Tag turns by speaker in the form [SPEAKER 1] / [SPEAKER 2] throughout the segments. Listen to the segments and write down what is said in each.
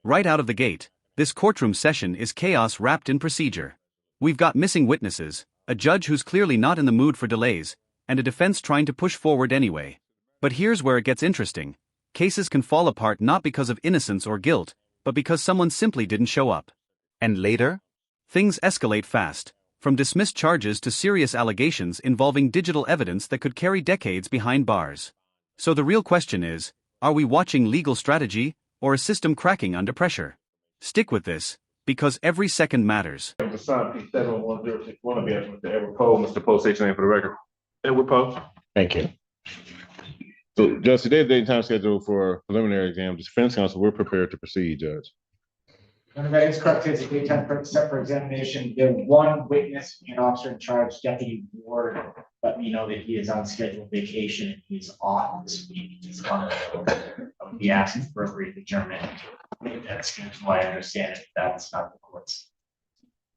[SPEAKER 1] Right out of the gate, this courtroom session is chaos wrapped in procedure. We've got missing witnesses, a judge who's clearly not in the mood for delays, and a defense trying to push forward anyway. But here's where it gets interesting. Cases can fall apart not because of innocence or guilt, but because someone simply didn't show up. And later? Things escalate fast, from dismissed charges to serious allegations involving digital evidence that could carry decades behind bars. So the real question is, are we watching legal strategy, or a system cracking under pressure? Stick with this, because every second matters.
[SPEAKER 2] Mr. Poe, state your name for the record.
[SPEAKER 3] Edward Poe.
[SPEAKER 2] Thank you. So, Judge, today's date and time schedule for preliminary exam. The defense counsel, we're prepared to proceed, Judge.
[SPEAKER 4] That is correct. It's a daytime set for examination. The one witness, an officer in charge, Deputy Ward, let me know that he is on scheduled vacation. He's off this week. He's on the asking for a brief adjournment. That's why I understand it. That's not the court's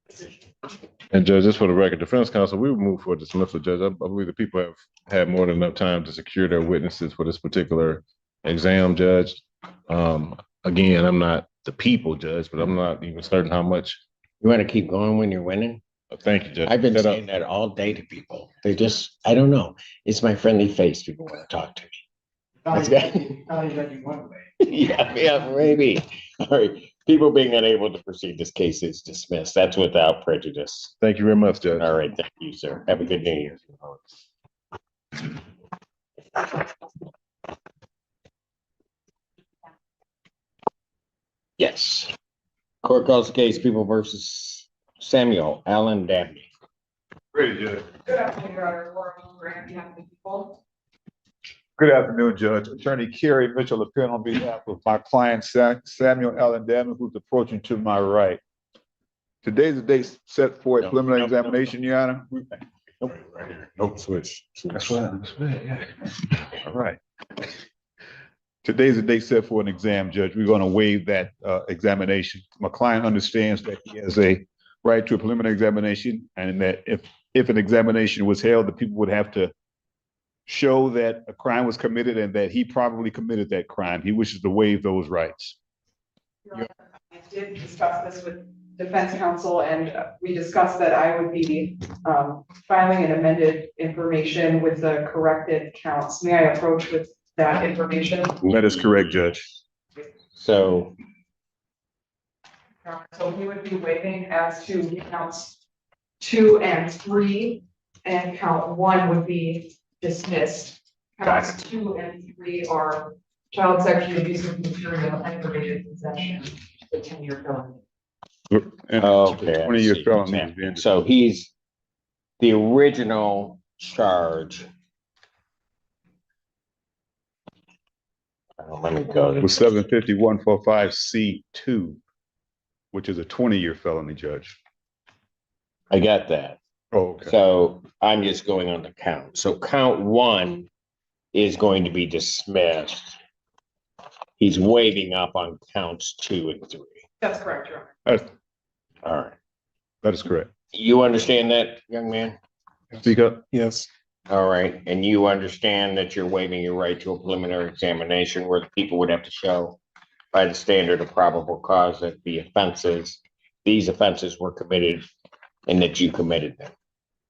[SPEAKER 4] decision.
[SPEAKER 2] And Judge, just for the record, defense counsel, we will move for dismissal, Judge. I believe the people have had more than enough time to secure their witnesses for this particular exam, Judge. Again, I'm not the people, Judge, but I'm not even certain how much.
[SPEAKER 3] You want to keep going when you're winning?
[SPEAKER 2] Thank you, Judge.
[SPEAKER 3] I've been saying that all day to people. They just, I don't know. It's my friendly face. People want to talk to me. Yeah, maybe. All right. People being unable to proceed, this case is dismissed. That's without prejudice.
[SPEAKER 2] Thank you very much, Judge.
[SPEAKER 3] All right. Thank you, sir. Have a good day. Yes. Court calls the case People versus Samuel Allen Dabney.
[SPEAKER 2] Ready, Judge.
[SPEAKER 5] Good afternoon, Your Honor. Laura Grant, on behalf of the people.
[SPEAKER 6] Good afternoon, Judge. Attorney Kerry Mitchell appearing on behalf of my client Samuel Allen Damon, who's approaching to my right. Today's the date set for a preliminary examination, Your Honor.
[SPEAKER 2] Nope, right here. Nope, switch.
[SPEAKER 6] That's right. Yeah. All right. Today's the date set for an exam, Judge. We're going to waive that examination. My client understands that he has a right to a preliminary examination, and that if an examination was held, the people would have to show that a crime was committed and that he probably committed that crime. He wishes to waive those rights.
[SPEAKER 5] I did discuss this with defense counsel, and we discussed that I would be filing an amended information with the corrected counts. May I approach with that information?
[SPEAKER 6] That is correct, Judge.
[SPEAKER 3] So
[SPEAKER 5] he would be waiving as to counts 2 and 3, and count 1 would be dismissed. Counts 2 and 3 are child sexual abuse of material, aggravated possession, the 10-year felony.
[SPEAKER 3] okay,
[SPEAKER 6] 20-year felony.
[SPEAKER 3] So he's the original charge. Let me go to
[SPEAKER 6] With 75145C2, which is a 20-year felony, Judge.
[SPEAKER 3] I got that.
[SPEAKER 6] Oh, okay.
[SPEAKER 3] So I'm just going on the count. So count 1 is going to be dismissed. He's waiving up on counts 2 and 3.
[SPEAKER 5] That's correct, Your Honor.
[SPEAKER 3] All right.
[SPEAKER 6] That is correct.
[SPEAKER 3] You understand that, young man?
[SPEAKER 6] Speak up. Yes.
[SPEAKER 3] All right. And you understand that you're waiving your right to a preliminary examination where the people would have to show by the standard of probable cause that these offenses were committed and that you committed them.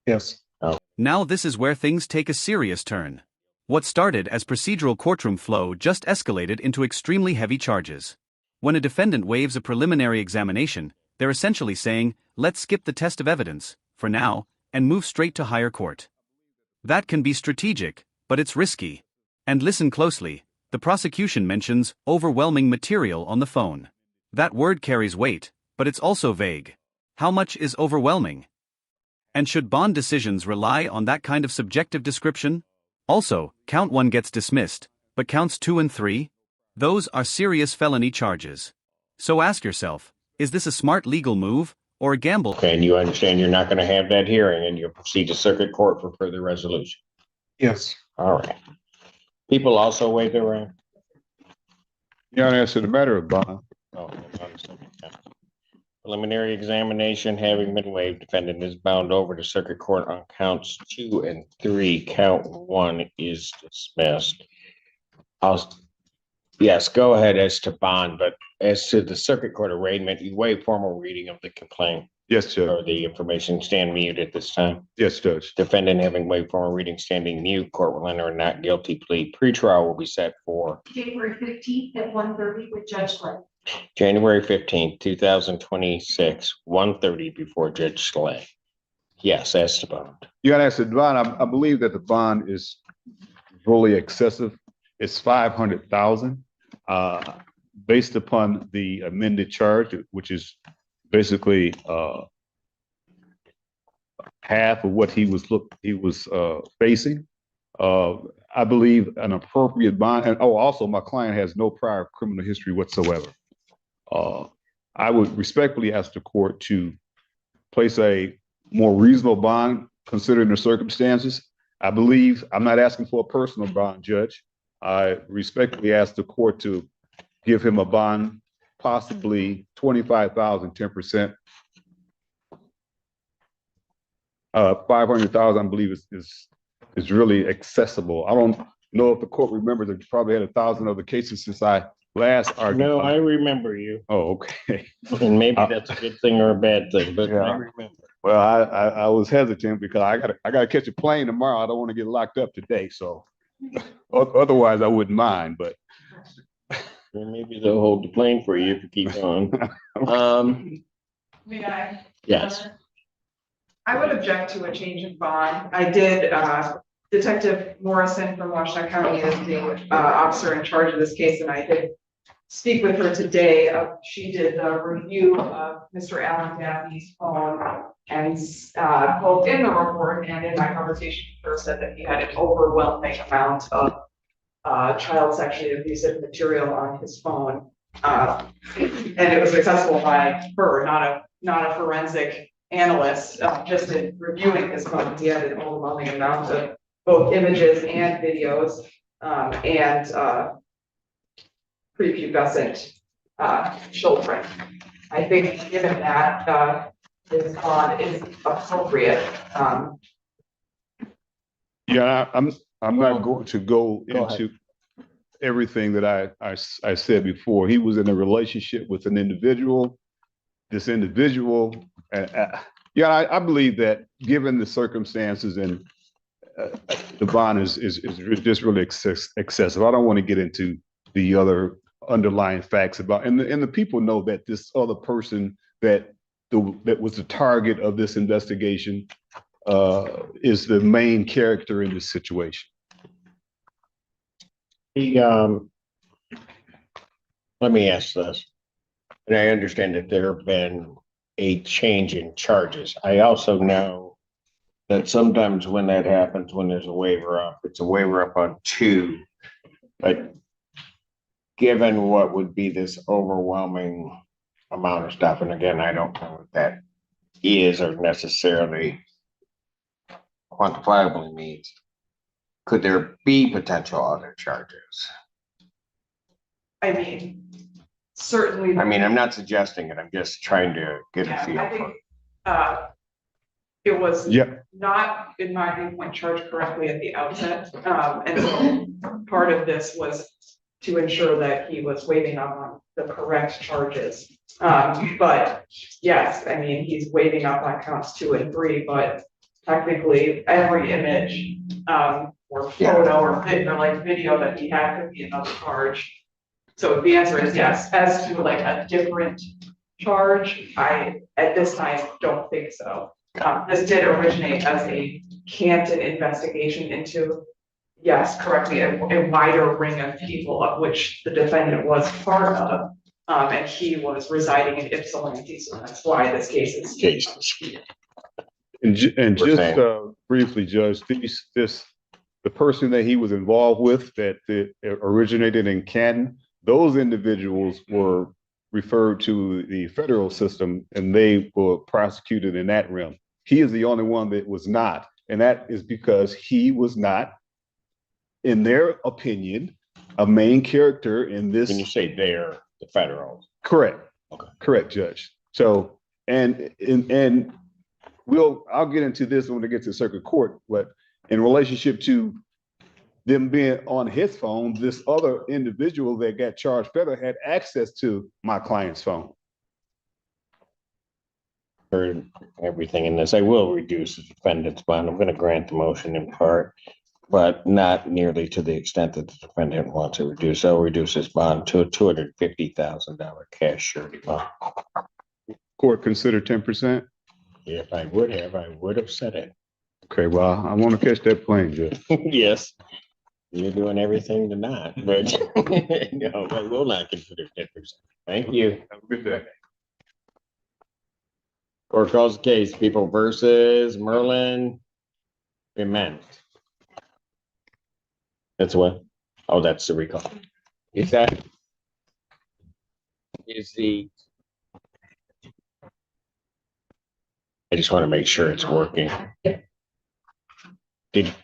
[SPEAKER 6] Yes.
[SPEAKER 3] Oh.
[SPEAKER 1] Now this is where things take a serious turn. What started as procedural courtroom flow just escalated into extremely heavy charges. When a defendant waives a preliminary examination, they're essentially saying, let's skip the test of evidence, for now, and move straight to higher court. That can be strategic, but it's risky. And listen closely, the prosecution mentions overwhelming material on the phone. That word carries weight, but it's also vague. How much is overwhelming? And should bond decisions rely on that kind of subjective description? Also, count 1 gets dismissed, but counts 2 and 3? Those are serious felony charges. So ask yourself, is this a smart legal move, or a gamble?
[SPEAKER 3] Okay, and you understand you're not going to have that hearing and you'll proceed to circuit court for further resolution.
[SPEAKER 6] Yes.
[SPEAKER 3] All right. People also waive their right.
[SPEAKER 6] Your Honor, as to the matter of bond.
[SPEAKER 3] Oh, hold on a second. Preliminary examination having been waived, defendant is bound over to circuit court on counts 2 and 3. Count 1 is dismissed. Yes, go ahead as to bond, but as to the circuit court arraignment, you waive formal reading of the complaint
[SPEAKER 6] Yes, Judge.
[SPEAKER 3] or the information. Stand mute at this time.
[SPEAKER 6] Yes, Judge.
[SPEAKER 3] Defendant having waived formal reading, standing mute. Court will enter a not guilty plea. Pretrial will be set for
[SPEAKER 7] January 15th at 1:30 with Judge Slay.
[SPEAKER 3] January 15th, 2026, 1:30 before Judge Slay. Yes, as to bond.
[SPEAKER 6] You gotta ask the bond. I believe that the bond is really excessive. It's 500,000, based upon the amended charge, which is basically, half of what he was facing. I believe an appropriate bond, and also my client has no prior criminal history whatsoever. I would respectfully ask the court to place a more reasonable bond considering the circumstances. I believe, I'm not asking for a personal bond, Judge. I respectfully ask the court to give him a bond, possibly 25,000, 10%. 500,000, I believe is really accessible. I don't know if the court remembers, it probably had 1,000 other cases since I last argued.
[SPEAKER 3] No, I remember you.
[SPEAKER 6] Oh, okay.
[SPEAKER 3] And maybe that's a good thing or a bad thing, but
[SPEAKER 6] Yeah.
[SPEAKER 3] I remember.
[SPEAKER 6] Well, I was hesitant because I gotta catch a plane tomorrow. I don't want to get locked up today, so otherwise I wouldn't mind, but.
[SPEAKER 3] Well, maybe they'll hold the plane for you if you keep on.
[SPEAKER 5] May I?
[SPEAKER 3] Yes.
[SPEAKER 5] I would object to a change in bond. I did, Detective Morrison from Washington County is the officer in charge of this case, and I did speak with her today. She did a review of Mr. Allen Gaffney's phone, and both in the report and in my conversation with her said that he had an overwhelming amount of child sexually abusive material on his phone. And it was accessible by her, not a forensic analyst. Just in reviewing his phone, he had an overwhelming amount of both images and videos, and prepubescent children. I think given that his bond is appropriate.
[SPEAKER 6] Yeah, I'm not going to go into everything that I said before. He was in a relationship with an individual. This individual, I believe that given the circumstances and the bond is just really excessive. I don't want to get into the other underlying facts about, and the people know that this other person that was the target of this investigation is the main character in this situation.
[SPEAKER 3] Let me ask this, and I understand that there have been a change in charges. I also know that sometimes when that happens, when there's a waiver up, it's a waiver up on 2, but given what would be this overwhelming amount of stuff, and again, I don't know what that is or necessarily quantifiably means, could there be potential other charges?
[SPEAKER 5] I mean, certainly.
[SPEAKER 3] I mean, I'm not suggesting it. I'm just trying to get a feel
[SPEAKER 5] I
[SPEAKER 3] for it.
[SPEAKER 5] think it was
[SPEAKER 6] Yep.
[SPEAKER 5] not, in my viewpoint, charged correctly at the outset. And so part of this was to ensure that he was waiving up on the correct charges. But yes, I mean, he's waiving up on counts 2 and 3, but technically every image or photo or video that he had could be another charge. So the answer is yes. As to like a different charge, I at this time don't think so. This did originate as a Canton investigation into, yes, correctly, a wider ring of people of which the defendant was part of. And he was residing in Ypsilanti, so that's why this case is.
[SPEAKER 6] And just briefly, Judge, the person that he was involved with that originated in Canton, those individuals were referred to the federal system and they were prosecuted in that realm. He is the only one that was not, and that is because he was not, in their opinion, a main character in this.
[SPEAKER 3] When you say they're the federal.
[SPEAKER 6] Correct.
[SPEAKER 3] Okay.
[SPEAKER 6] Correct, Judge. So, and I'll get into this when we get to circuit court, but in relationship to them being on his phone, this other individual that got charged federal had access to my client's phone.
[SPEAKER 3] For everything in this, I will reduce the defendant's bond. I'm gonna grant the motion in part, but not nearly to the extent that the defendant wants to reduce. I'll reduce his bond to a $250,000 cash surety bond.
[SPEAKER 6] Court consider 10%.
[SPEAKER 3] If I would have said it.
[SPEAKER 6] Okay, well, I want to catch that plane, Judge.
[SPEAKER 3] Yes. You're doing everything to not, but no, I will not consider 10%. Thank you.
[SPEAKER 6] Have a good day.
[SPEAKER 3] Court calls the case, People versus Merlin Bement. That's what? Oh, that's the recall. Is that? Is the? I just want to make sure it's working. Did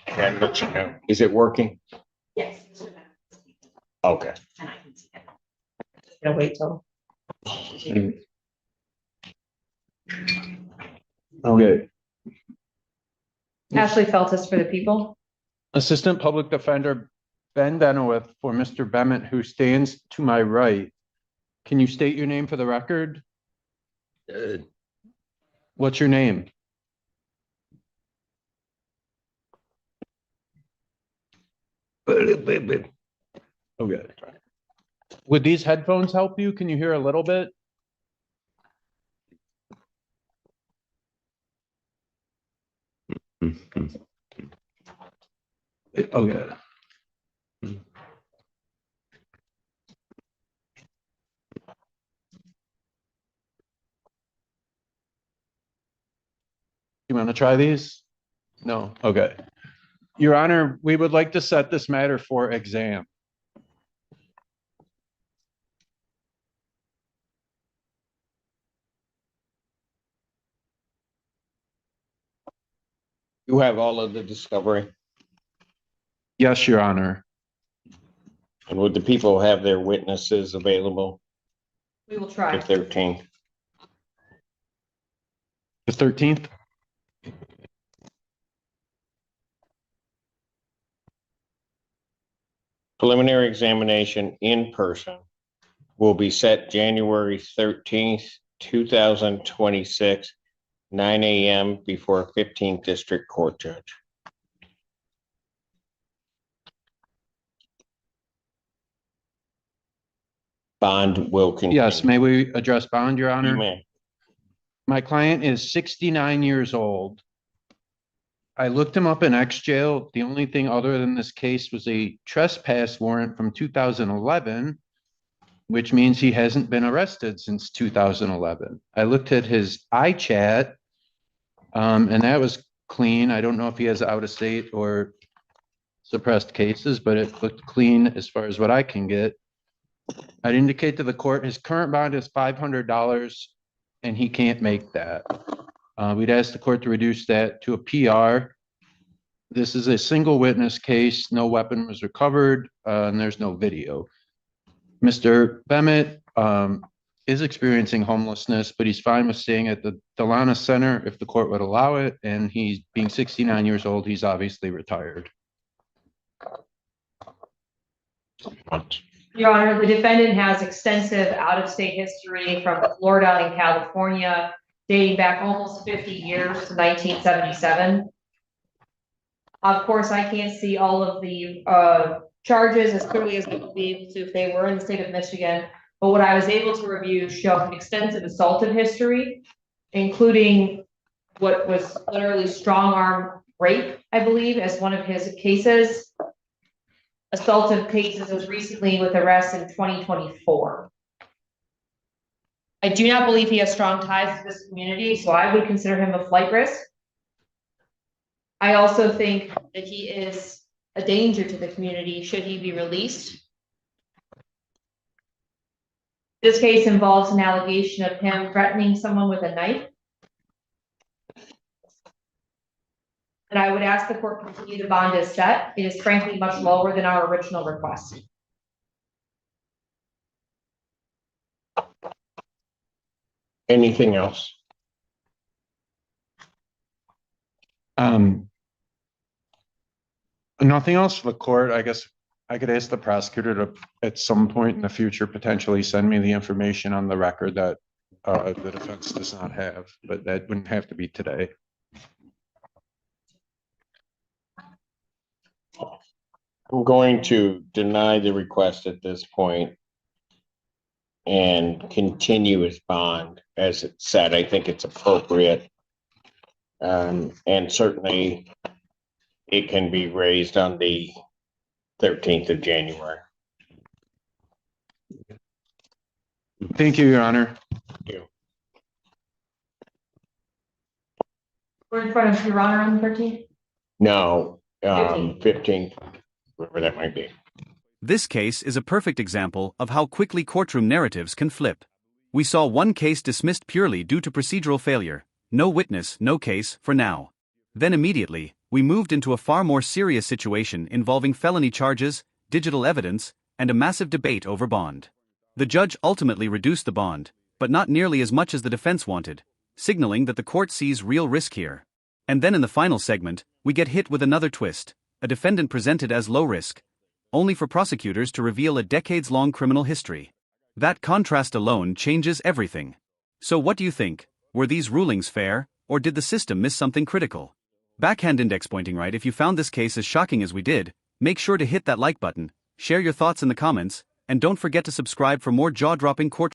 [SPEAKER 3] Ken let you know? Is it working?
[SPEAKER 7] Yes.
[SPEAKER 3] Okay.
[SPEAKER 7] And I can see it.
[SPEAKER 5] Gonna wait till.
[SPEAKER 8] Okay.
[SPEAKER 5] Ashley Feltus for the people.
[SPEAKER 8] Assistant Public Defender Ben Benowith for Mr. Bement, who stands to my right. Can you state your name for the record? What's your name? Okay. Would these headphones help you? Can you hear a little bit? Okay. You want to try these? No, okay. Your Honor, we would like to set this matter for exam.
[SPEAKER 3] You have all of the discovery,
[SPEAKER 8] Yes, Your Honor.
[SPEAKER 3] and would the people have their witnesses available
[SPEAKER 5] We will try.
[SPEAKER 3] the 13th?
[SPEAKER 8] The 13th?
[SPEAKER 3] Preliminary examination in person will be set January 13th, 2026, 9 a.m. before a 15th District Court judge. Bond will continue.
[SPEAKER 8] Yes, may we address bond, Your
[SPEAKER 3] You
[SPEAKER 8] Honor?
[SPEAKER 3] may.
[SPEAKER 8] My client is 69 years old. I looked him up in X jail. The only thing other than this case was a trespass warrant from 2011, which means he hasn't been arrested since 2011. I looked at his iChat, and that was clean. I don't know if he has out of state or suppressed cases, but it looked clean as far as what I can get. I'd indicate to the court his current bond is $500 and he can't make that. We'd ask the court to reduce that to a PR. This is a single witness case. No weapon was recovered, and there's no video. Mr. Bement is experiencing homelessness, but he's fine with staying at the Delana Center if the court would allow it. And he's being 69 years old. He's obviously retired.
[SPEAKER 5] Your Honor, the defendant has extensive out-of-state history from Florida and California, dating back almost 50 years to 1977. Of course, I can't see all of the charges as clearly as I would be able to if they were in the state of Michigan. But what I was able to review showed an extensive assaultive history, including what was literally strong arm rape, I believe, as one of his cases. Assaultive cases as recently with arrests in 2024. I do not believe he has strong ties to this community, so I would consider him a flight risk. I also think that he is a danger to the community should he be released. This case involves an allegation of him threatening someone with a knife. And I would ask the court to continue the bond as set. It is frankly much lower than our original request.
[SPEAKER 3] Anything else?
[SPEAKER 8] Nothing else for the court. I guess I could ask the prosecutor to, at some point in the future, potentially send me the information on the record that the defense does not have, but that wouldn't have to be today.
[SPEAKER 3] I'm going to deny the request at this point and continue his bond as it said. I think it's appropriate. And certainly it can be raised on the 13th of January.
[SPEAKER 8] Thank you, Your Honor.
[SPEAKER 5] We're in front of Your Honor on the 13th.
[SPEAKER 3] No, 15th, whatever that might be.
[SPEAKER 1] This case is a perfect example of how quickly courtroom narratives can flip. We saw one case dismissed purely due to procedural failure, no witness, no case, for now. Then immediately, we moved into a far more serious situation involving felony charges, digital evidence, and a massive debate over bond. The judge ultimately reduced the bond, but not nearly as much as the defense wanted, signaling that the court sees real risk here. And then in the final segment, we get hit with another twist, a defendant presented as low risk, only for prosecutors to reveal a decades-long criminal history. That contrast alone changes everything. So what do you think? Were these rulings fair, or did the system miss something critical? Backhand index pointing right. If you found this case as shocking as we did, make sure to hit that like button, share your thoughts in the comments, and don't forget to subscribe for more jaw-dropping court